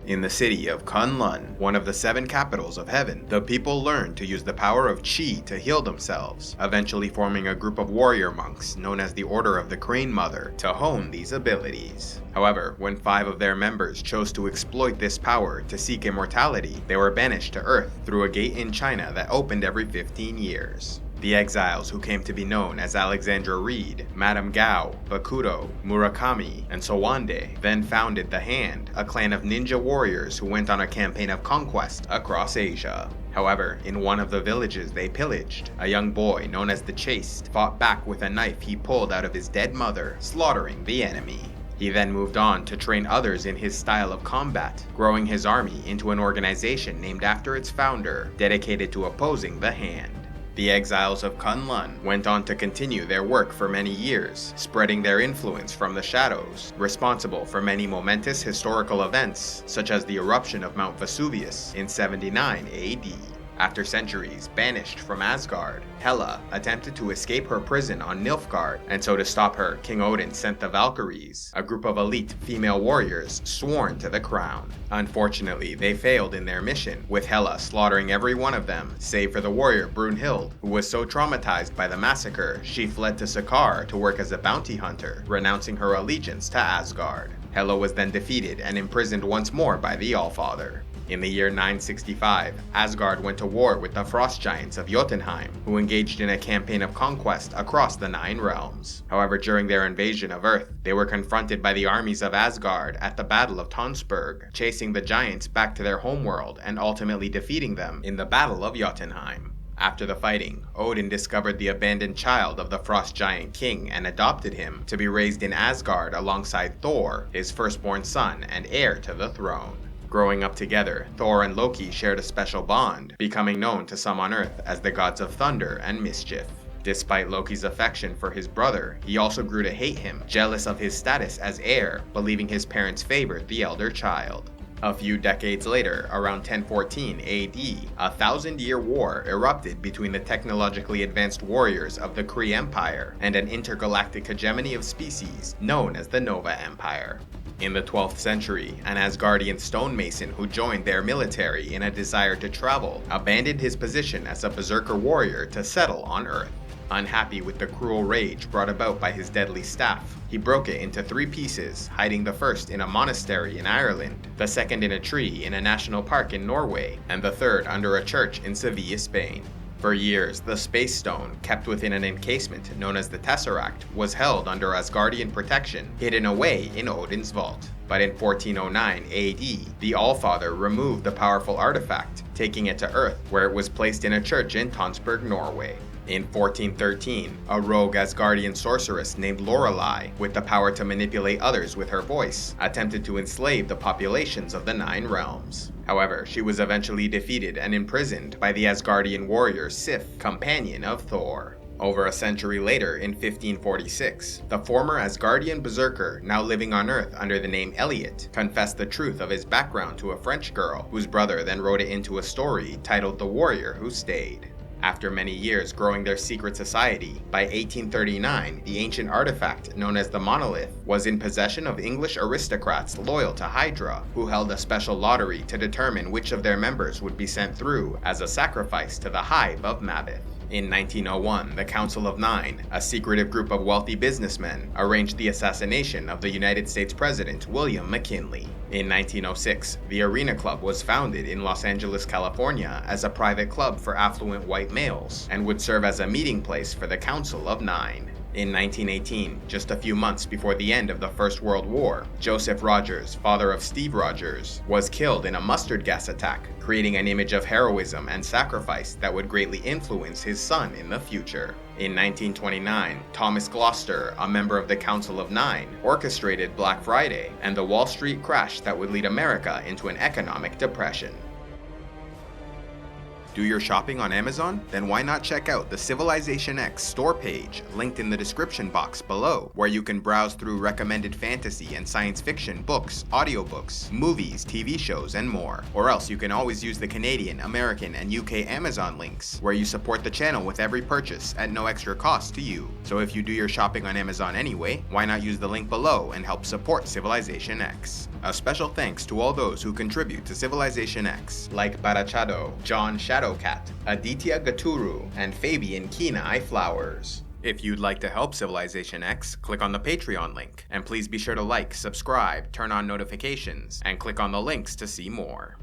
In the city of Kunlun, one of the 7 capitals of heaven, the people learned to use the power of Chi to heal themselves, eventually forming a group of warrior monks known as the Order of the Crane Mother to hone these abilities. However, when 5 of their members chose to exploit this power to seek immortality, they were banished to Earth through a gate in China that opened every 15 years. The exiles, who came to be known as Alexandra Reed, Madame Gao, Bakudo, Murakami, and Sowande, then founded the Hand, a clan of ninja warriors who went on a campaign of conquest across Asia. However, in one of the villages they pillaged, a young boy known as the Chaste fought back with a knife he pulled out of his dead mother, slaughtering the enemy. He then moved on to train others in his style of combat, growing his army into an organization named after its founder, dedicated to opposing the Hand. The exiles of Kunlun went on to continue their work for many years, spreading their influence from the shadows, responsible for many momentous historical events, such as the eruption of Mount Vesuvius in 79 AD. After centuries banished from Asgard, Hela attempted to escape her prison on Niflheim, and so to stop her, King Odin sent the Valkyries, a group of elite female warriors sworn to the crown. Unfortunately, they failed in their mission, with Hela slaughtering every one of them, save for the warrior Brunhild, who was so traumatized by the massacre, she fled to Sakaar to work as a bounty hunter, renouncing her allegiance to Asgard. Hela was then defeated and imprisoned once more by the Allfather. In the year 965, Asgard went to war with the frost giants of Jotunheim, who engaged in a campaign of conquest across the 9 realms. However, during their invasion of Earth, they were confronted by the armies of Asgard at the Battle of Tonsberg, chasing the giants back to their homeworld and ultimately defeating them in the Battle of Jotunheim. After the fighting, Odin discovered the abandoned child of the frost giant king and adopted him to be raised in Asgard alongside Thor, his firstborn son and heir to the throne. Growing up together, Thor and Loki shared a special bond, becoming known to some on Earth as the gods of thunder and mischief. Despite Loki's affection for his brother, he also grew to hate him, jealous of his status as heir, believing his parents favored the elder child. A few decades later, around 1014 AD, a 1,000-year war erupted between the technologically advanced warriors of the Kree Empire and an intergalactic hegemony of species known as the Nova Empire. In the 12th century, an Asgardian stonemason who joined their military in a desire to travel abandoned his position as a berserker warrior to settle on Earth. Unhappy with the cruel rage brought about by his deadly staff, he broke it into 3 pieces, hiding the first in a monastery in Ireland, the second in a tree in a national park in Norway, and the third under a church in Seville, Spain. For years, the Space Stone, kept within an encasement known as the Tesseract, was held under Asgardian protection, hidden away in Odin's vault. But in 1409 AD, the Allfather removed the powerful artifact, taking it to Earth, where it was placed in a church in Tonsberg, Norway. In 1413, a rogue Asgardian sorceress named Lorelei, with the power to manipulate others with her voice, attempted to enslave the populations of the 9 realms. However, she was eventually defeated and imprisoned by the Asgardian warrior Sif, companion of Thor. Over a century later, in 1546, the former Asgardian berserker, now living on Earth under the name Elliot, confessed the truth of his background to a French girl, whose brother then wrote it into a story titled The Warrior Who Stayed. After many years growing their secret society, by 1839, the ancient artifact known as the Monolith was in possession of English aristocrats loyal to Hydra, who held a special lottery to determine which of their members would be sent through as a sacrifice to the Hive of Mabith. In 1901, the Council of Nine, a secretive group of wealthy businessmen, arranged the assassination of the United States President William McKinley. In 1906, the Arena Club was founded in Los Angeles, California as a private club for affluent white males, and would serve as a meeting place for the Council of Nine. In 1918, just a few months before the end of the First World War, Joseph Rogers, father of Steve Rogers, was killed in a mustard gas attack, creating an image of heroism and sacrifice that would greatly influence his son in the future. In 1929, Thomas Gloucester, a member of the Council of Nine, orchestrated Black Friday and the Wall Street crash that would lead America into an economic depression. Do your shopping on Amazon? Then why not check out the CivilizationEx store page, linked in the description box below, where you can browse through recommended fantasy and science fiction books, audiobooks, movies, TV shows, and more. Or else you can always use the Canadian, American, and UK Amazon links, where you support the channel with every purchase at no extra cost to you. So if you do your shopping on Amazon anyway, why not use the link below and help support CivilizationEx? A special thanks to all those who contribute to CivilizationEx, like Barachado, John Shadowcat, Aditya Gaturu, and Fabian Kina Eye Flowers. If you'd like to help CivilizationEx, click on the Patreon link, and please be sure to like, subscribe, turn on notifications, and click on the links to see more.